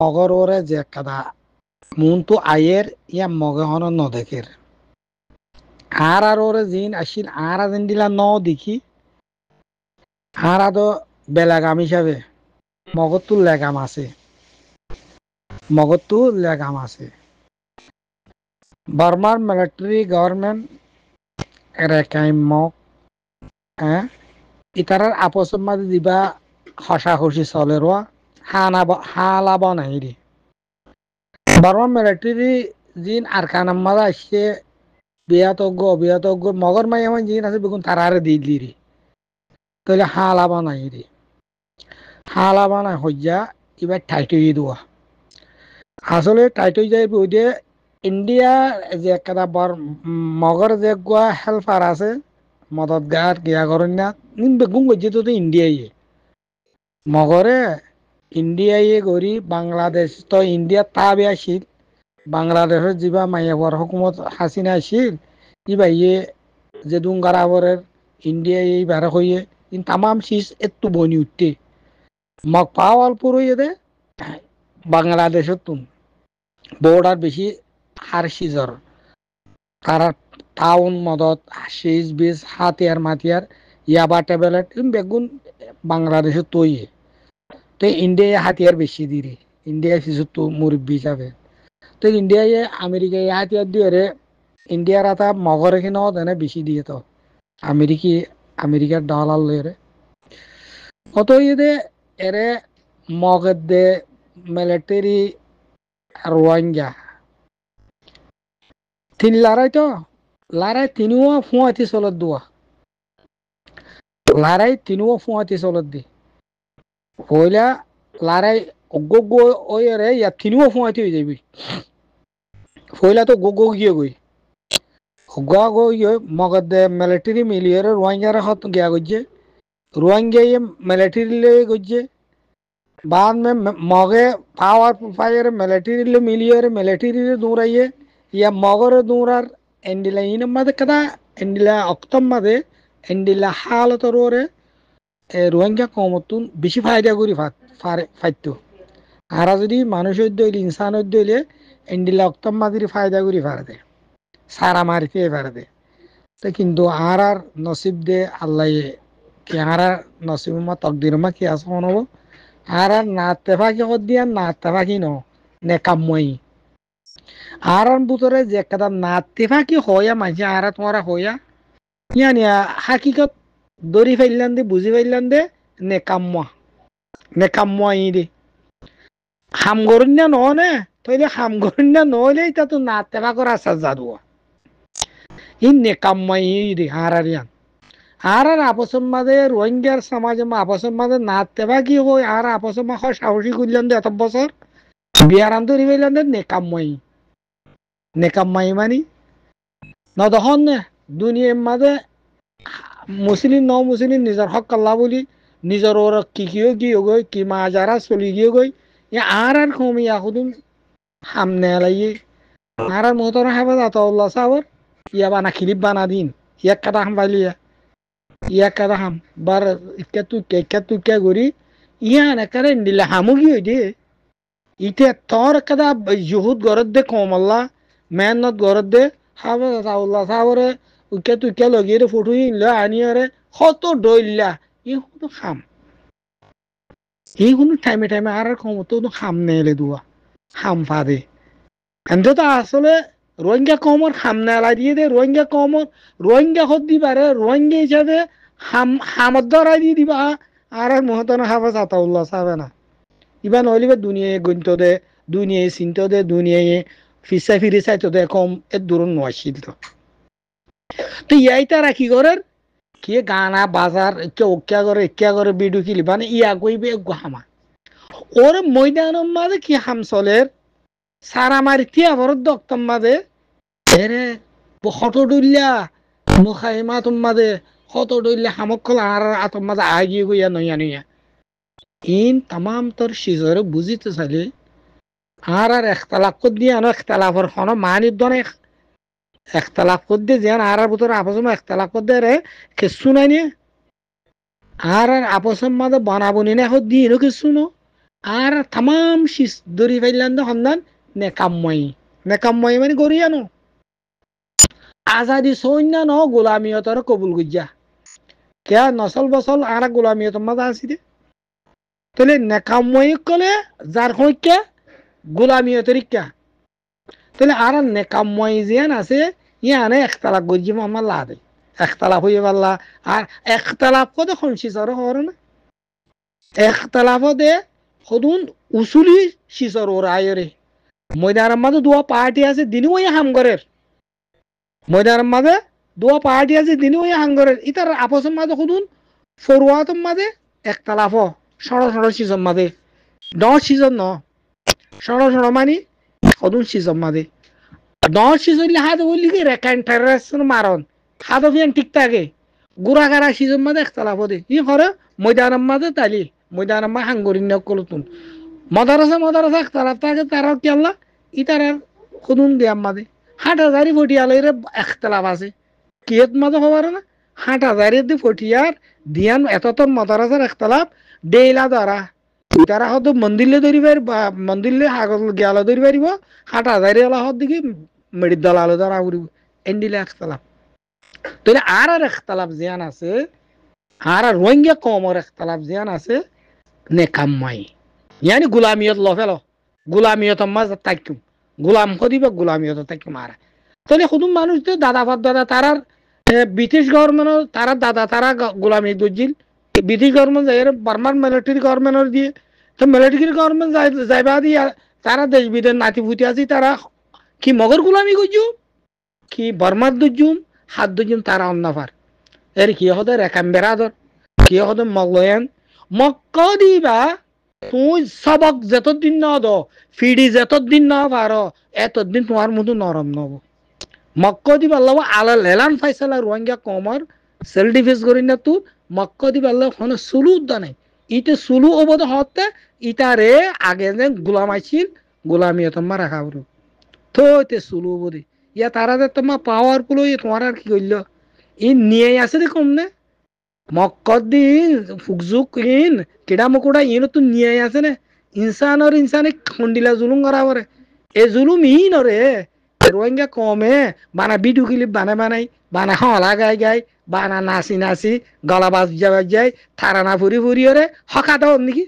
মগর ওরে যে কাদা মন তো আয়ের ইয়া মগে হন নদেকের আর ওরে জিন আসিল আর আদিন দিলা ন দেখি আর আদো বেলাগাম হিসাবে মগর তো লেগাম আছে মগর তো লেগাম আছে বার্মার মিলিটারি গভর্নমেন্ট রেকাই মগ হ্যাঁ ইতারার আপসের মাঝে দিবা হসাহসি চলে রোয়া হালাব নাই রে বার্মার মিলিটারি জিন আর কানাম মাঝে আসছে বিয়াতজ্ঞ মগর মাই এমন জিন আছে বেগুন তারারে দিলি রে তাহলে হালাবা নাই রে হালাবা নাই হইয়া এবার টাইট হয়ে দেওয়া আসলে টাইট হয়ে যায় ওই যে ইন্ডিয়া যে একটা মগর যে গোয়া হেল্পার আছে মদতগার গিয়া করেন না বেগুন করছে তো ইন্ডিয়াই মগরে ইন্ডিয়াই গড়ি বাংলাদেশ তো ইন্ডিয়া তাবে আসিল বাংলাদেশের যা মাইয়াবর হুকুমত হাসিনা আসিল ইবা ইয়ে যে দুঙ্গারাবরের ইন্ডিয়া এই বারে হইয়ে ইন তামাম শীষ একটু বনি উঠতে মগ পাও অল্প রইয়ে দে বাংলাদেশের তুন বর্ডার বেশি হার সিজর তারা টাউন মদত শীষ বীজ হাতিয়ার মাতিয়ার ইয়াবা ট্যাবলেট বেগুন বাংলাদেশের তৈয়ে তো ইন্ডিয়ায় হাতিয়ার বেশি দিরি ইন্ডিয়া কিছু তো মুরব্বী যাবে তো ইন্ডিয়ায় আমেরিকায় হাতিয়ার দিয়ে রে ইন্ডিয়ার এটা মগর এখানেও দেনে বেশি দিয়ে তো আমেরিকার ডলার লয়ে রে অত ইয়ে এরে মগের দে মিলিটারি রোহিঙ্গা তিন লড়াই তিনিও ফুঁয়াতি চলত দোয়া লড়াই তিনিও ফুঁয়াতি চলত দি হইলা লড়াই অজ্ঞ ওই রে ইয়ার তিনিও ফুঁয়াতি হয়ে যাবি হইলা তো গো গিয়ে গই গোয়া গিয়ে মগর দে মিলিটারি মিলিয়ে রোহিঙ্গার হত গিয়া গইছে রোহিঙ্গা মিলিটারি ले গইছে बाद में मगे पावर फायर मिलिटरी मिलिए मिलिटरी दूराइए या मगर दूरार एंडिला इन मदे कदा एंडिला अक्तम मदे एंडिला हाल तरोरे रोहिंग्या कमतुन बेশি फायदा करी फाइतो आरा যদি মানুষ হইলে ইনসান হইলে এন্ডিলা অক্তম মাদির ফায়দা করি ফারদে সারা মারিতে ফারদে তো কিন্তু আর নসিব দে আল্লাহ কি আর নসিব মা তকদির মা কি আছে হনব আর না তেফাকি দিয়া না তেফাকি নেকামই আর বুতরে যে একটা না তেফাকি হইয়া মাঝে আর তোমার হইয়া ইয়ানি হাকিকত দরি ফাইলান দে বুঝি ফাইলান দে নেকামই দে হাম গরুন না নহনে তইলে হাম গরুন না নহলে এটা তো না তেফা করা সাজা দুয়া ই নেকামই দে আর আর আপসের মাঝে রোহিঙ্গার সমাজে আপসের মাঝে না তেবা কি হয় আর আপসের মা সাহসী করলেন এত বছর বিয়ার আন্তরি হইলেন নেকাম্মাই মানি নদহন নে দুনিয়ার মাঝে মুসলিম মুসলিম নিজের হক আল্লাহ বলি নিজের ওর কি গই কি মা যারা চলি গই আর কমি এখন সামনে লাগিয়ে আর মহতর হেফাজ আতাউল্লাহ সাহর ইয়া বানা খিলিপ বানা দিন ইয়াক কাটা হাম পাইলিয়া ইয়া কাদা হাম বার ইকা করি ইয়া একারে নিলা হামুগি হই দে ইতে তোর কাদা জুহুদ গরত দে কমল্লা মেহনত গরত দে হাবে রাউল্লাহ সাবরে ইকা লগিয়ে রে ফটো ইনলা আনিয়ারে কত ডইল্লা ই হুনো খাম এই হুনো টাইমে আর কমতো খাম নেলে দুয়া খাম ফাদে এনতে তো আসলে রোহিঙ্গা কমর হাম নেলা দিয়ে দে রোহিঙ্গা হদ দিবারে রোহিঙ্গা হিসাবে হামদ ধরাই দিয়ে দিবা আর মহতন হাফাজ আতাউল্লাহ সাবে না ইবা নইলিবে দুনিয়ায় গন্ত দে দুনিয়ায় চিন্ত দে দুনিয়ায় ফিসা ফিরি চাইতো দে কম এর দূর নয়ছিল তো ইয়াইতা রাখি করার কি গানা বাজার একা করে বিডু কিলি মানে ইয়া কইবে হামা ওর ময়দানের মাঝে কি হাম চলের সারা মারি তিয়া ভরত দক্তম মাঝে এরে হত ডুল্লা মুখাইমা তোমাদে হত ডুল্লা হামকল আর আতম মাঝে আগিয়ে গইয়া নইয়া ইন তামাম তোর সিজরে বুঝিতে চাইলে আর একতলাপ কর দিয়ে আনো একতলাপর খন মানির দনে একতলাপ কর দিয়ে যেন আর ভিতরে আপসম একতলাপ কর দিয়ে রে কিছু নাই নিয়ে আর আপসম মাঝে বানাবনি না এখন দিয়ে কিছু নো আর তামাম শীষ দড়ি ফাইলান হন্দান নেকাময় মানে গরিয়ানো আজাদি সৈন্য ন গোলামিয়তর কবুল গুজা কে নসল বসল আর গোলামিয়ত মাঝে আসি দে তাহলে নেকাময় কলে যার হইকা গোলামিয়তর ইকা তাহলে আর নেকাময় জিয়ান আছে ইয়ানে একতলাপ গজ্জি আমার লাদে একতলাপ হইয়ে পারলা আর একতলাপ কদে খনসিসর হর না একতলাপ দে সদুন উসুলি সিসর ওর আয়রে ময়দানের মাঝে দুয়া পার্টি আছে দিনও ওই হামগরের ময়দানের মাঝে দুয়া পার্টি আছে দিনও ওই হামগরের ইতার আপসের মাঝে সদুন ফরুয়াতের মাঝে একতলাপ সড় সিজন মাঝে সিজন ন সড় মানি সদুন সিজন মাঝে সিজন হাত বললি কি রেকান্টারেশন মারন হাত অভিযান ঠিক থাকে গুড়াগাড়া সিজন মাঝে একতলাপ দে ই করে ময়দানের মাঝে তালি ময়দানের মা হাঙ্গরিন কলতুন মাদারাসা একতলাপ থাকে তারাও কি আল্লাহ ইতার খুদুন দিয়াম মাঝে 8,000 ফটিয়ালের একতলাপ আছে কিয়ত মাঝে হবার না 8,000 দি ফটিয়ার দিয়ান এততন মাদারাসার একতলাপ ডেইলা দ্বারা তারা হয়তো মন্দিরে ধরি পারিব মন্দিরে আগত গেলে ধরি পারিব 8,000 এলা হত দিকে মেডির দলালে ধরা উড়িব এন্ডিলে একতলাপ তাহলে আর একতলাপ জিয়ান আছে আর রোহিঙ্গা কমর একতলাপ জিয়ান আছে নেকাম্মাই ইয়ানি গুলামিয়ত লফেলো গুলামিয়ত মাঝ তাইকুম গুলাম কদিবা গুলামিয়ত তাইকুম আর তাহলে খুদুম মানুষ তো দাদা তারার ব্রিটিশ গভর্নমেন্ট তারা দাদা তারা গুলামি দর্জিল ব্রিটিশ গভর্নমেন্ট যাই বার্মার মিলিটারি গভর্নমেন্ট দিয়ে তো মিলিটারি গভর্নমেন্ট যাইবা দিয়ে তারা দেশ বিদেশ নাতি ফুটি আছে তারা কি মগর গুলামি করছু কি বার্মার দর্জুম হাত দর্জুম তারা অন্নাফার এর কি হতে রেখাম বেড়াদর কি হতে মগলয়ান মক্ক দিবা তুই সবক যতদিন না দ ফিডি যতদিন না পারো এতদিন তোমার মতো নরম নব মক্কা দিবা আল্লাহ আলা লেলান ফাইসালা রোহিঙ্গা কমর সেল ডিফেন্স করি না তু মক্কা দিবা আল্লাহ হন সুলু দানে ইতে সুলু অবদ হতে ইতারে আগে যে গোলাম আইছিল গোলামি তোমার রাখা বলো তো এতে সুলু অবদি ইয়া তারা যে তোমার পাওয়ারফুল হয়ে তোমার আর কি করল ই নিয়ে আসে রে কম নে মক্কর দিন ফুকজুক ইন কেডা মকুড়া ইন তো নিয়ে আসে নে ইনসানে খন্ডিলা জুলুম করা পরে এ জুলুম ইন রে রোহিঙ্গা কমে বানা ভিডিও ক্লিপ বানাই বানা হলা গাই বানা নাচি গলা বাজাই থারানা ফুরি রে হকা দাও নাকি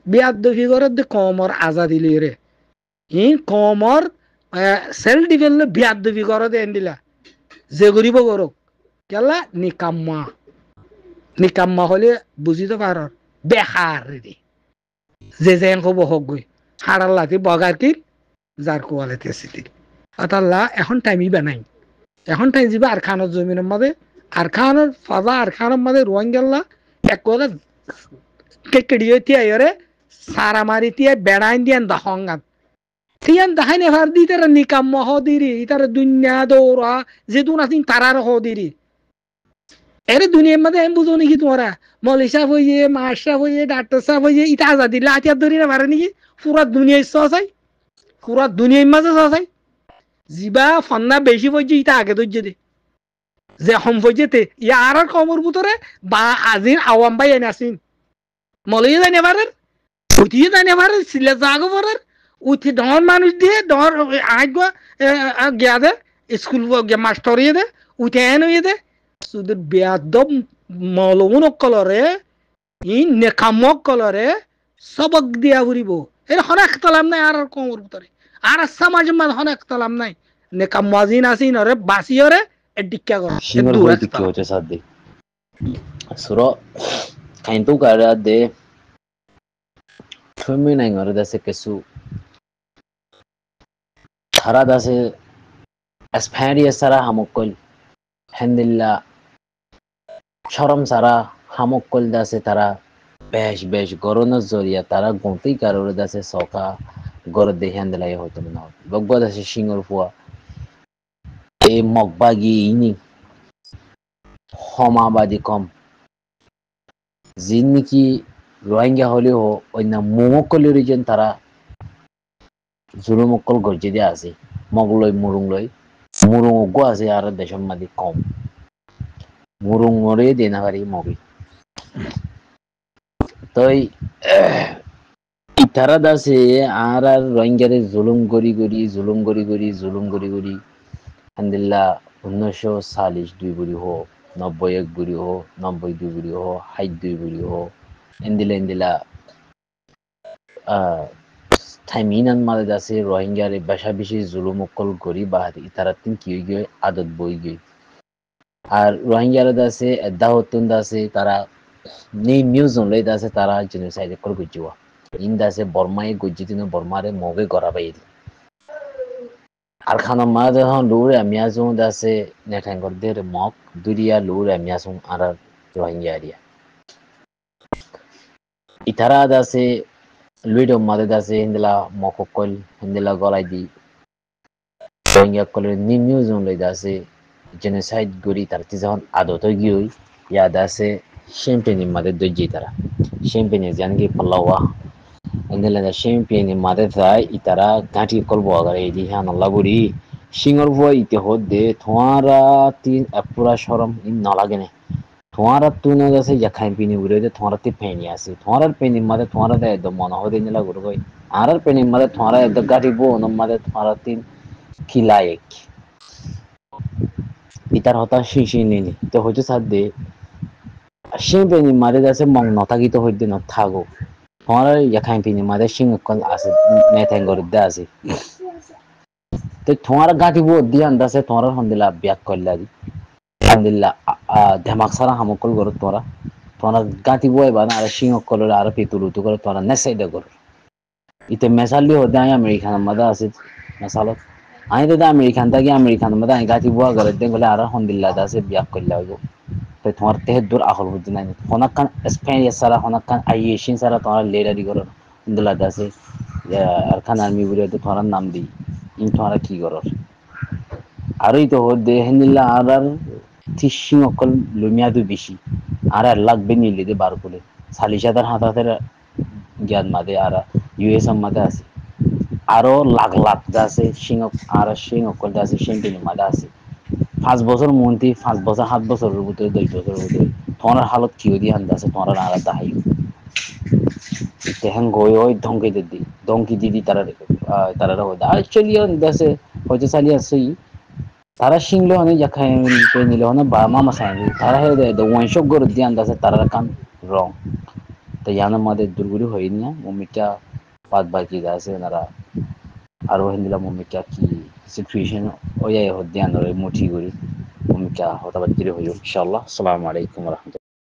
বিয়াদ দফি করে কমর আজাদি রে ইন কমর সেল ডিফেন্স বিয়াদ দফি করে দে এন্ডিলা যে গরিব গরক কেলা নিকাম্মা হলে বুঝিতে পার বেকার রে যে যেন কব হোক গই হাড়ার লাতি বগার কি যার কোয়ালিতে সিটি আল্লাহ এখন টাইমই বানাই এখন টাইম যাবে আর খানোর জমিনের মধ্যে আর খানোর ফাজা আর খানোর মধ্যে রোহিঙ্গাল্লা এক কথা কেকড়িয়ে তিয়ারে সারা মারি তিয়া বেড়াইন দিয়ান দহঙ্গান তিয়ান দাহাইন এবার দি তারা নিকাম্ম হ দিরি তারা দুনিয়া দৌড়া যে দুন আছিন তারার হ দিরি এরে দুনিয়ার মধ্যে আমি বুঝো নাকি তোমরা মলি সাহেব হইয়ে মাস সাহেব হইয়ে ডাক্তার সাহেব হইয়ে ইটা আজাদি লাতিয়ার ধরি না পারে নাকি পুরা দুনিয়া ইচ্ছা চাই পুরা দুনিয়ার মাঝে চাই জিবা ফন্না বেশি পর্যন্ত ইটা আগে ধৈর্য দে যে হম পর্যতে ইয়া আর কমর ভিতরে বা আজিন আওয়াম ভাই এনে আসিন মলিয়ে যাই নেবারের উঠিয়ে যাই নেবারের সিলে জাগো পরের উঠি ডর মানুষ দিয়ে ডর আগ গিয়া দে স্কুল মাস্টার ইয়ে দে উঠে এন ইয়ে দে সুদের বেয়াদব মলমুন কলরে ই নেকামক কলরে সবক দিয়া ঘুরিব এর হনাক তালাম নাই আর কমর ভিতরে আর সমাজ মাঝ হনাক তালাম নাই নেকাম মাজিন আসিন রে বাসিয়রে এডিকা কর সিঙ্গল বই দিকে হচ্ছে সাদে সুরা কাইন্তু কারা দে ফমি নাই ngore dase kesu thara dase asphariya sara hamokol handilla শরম সারা হামকল দাসে তারা বেশ গরনের জরিয়া তারা গন্তি কারোর দাসে সকা গর দেহান দিলাই হতো না বগবা দাসে সিঙ্গর ফুয়া এই মগবাগি ইনি হমাবাদি কম জিন্নিকি রোহিঙ্গা হলেও অন্য মোমকলের যেন তারা জুলুমকল গর্জে দিয়ে আছে মগলই মুরুং গো আছে আর দেশের মাদি কম মুরুং মরে দেনা পারি মগি তই ইতারা দাসে আর রোহিঙ্গারে জুলুম করি আলহামদুলিল্লাহ 1940 দুই বুড়ি হো 90 এক বুড়ি হো 90 দুই বুড়ি হো 60 দুই বুড়ি হো ইন্দিলা আহ থাইমিনান মালে দাসে রোহিঙ্গারে বেশা বেশি জুলুম অকল করি বাহারি ইতারা তিন কি গিয়ে আদত বই গিয়ে আর রোহিঙ্গারা দাসে দাহতুন দাসে তারা নেই মিউজন লই দাসে তারা জেনোসাইড কল গুজিওয়া ইন দাসে বর্মায় গুজিতিনো বর্মারে মগে গড়া বাইদি আর খানা মা যখন লুর আমিয়াজুং দাসে নেঠাঙ্গরদের মক দুরিয়া লুর আমিয়াজুং আর রোহিঙ্গা এরিয়া ইতারা দাসে লুইড মাদে দাসে হিন্দলা মককল হিন্দলা গলাই দি রোহিঙ্গা কলের নিমিউজন লই দাসে জেনোসাইড গরি তার যখন আদত গিয়ে ইয়া দাসে শেম্পেনি মাদে দজ্জি তারা শেম্পেনি জানগি পাল্লাওয়া হিন্দলা শেম্পেনি মাদে তাই ইতারা গাঁটি কলবো আগার এই দি হ্যাঁ নল্লাগুড়ি সিঙ্গর ভয় ইতে হদে থোয়ারা তিন পুরা সরম ইন নলাগেনে থোয়ারা তুনে আছে জাখাই পিনি উড়ে দে থোয়ারা তি পেনি আছে থোয়ারার পেনি মাদে থোয়ারা দে একদম মনে হদে নিলা গুরু গই আরার পেনি মাদে থোয়ারা একদম গাঁটি বো নম মাদে থোয়ারা তিন খিলায়েক ইতার হতা শিশি নিনি তো হইতো সাদে শেম্পেনি মাদে আছে মং নতাগি তো হইতে ন থাগো থোয়ারা জাখাই পিনি মাদে সিং কল আছে নেথেঙ্গর দে আছে তো থোয়ারা গাঁটি বো দিয়ান দাসে থোয়ারা হন্দিলা ব্যাক করলা দি alhamdulillah demak sara hamukol gor tora gati boy bana ara shingo kolor ara pitulu tu gor tora nesai de gor ite mesali hoda ay american mada asit mesalo ay da american da gi american mada ay gati boy gor de gole ara alhamdulillah da se biak kolla go te tomar te dur akhol budina ni honakan spain ya sara honakan ayeshin sara tora leda di gor alhamdulillah da se arkan army bure to tora nam di in tora ki gor আরই তো হদে হেনিলা আর তিসিং অকল লুমিয়াদু বেশি আর লাগবে নিলে বার করে সালিশাদার হাতাতের জ্ঞান মাদে আর ইউএস মাদে আছে আরো লাখ লাখ যা আছে সিং আর সিং অকল যা আছে সিংটিনি মাদে আছে 5 বছর মন্ত্রী 5 বছর 7 বছরের ভিতরে 10 বছরের ভিতরে তোমার হালত কি হদি হান্দা আছে তোমার আলাদা হাই তেহেন গই ওই ধমকি দিদি তারা তারা হদে আর চলিও দেশে হয়তো চালিয়ে আছে তারা শিংলে অনেক জায়গায় নিলে অনেক বার্মা মাসায় তারা হয়ে দেয় ওয়াইশক গরু দিয়ে আন্দাজে তারা কান রং তো ইয়ানোর মধ্যে দুর্গুরি হয়নি না মমিটা পাত বাকি আছে ওনারা আরো হিন্দিলা মমিটা কি সিচুয়েশন ওই হদ্দিয়ানোর মুঠি করি মমিটা হতাবাদ হইল ইনশাআল্লাহ আসসালামু আলাইকুম রহমতুল্লাহ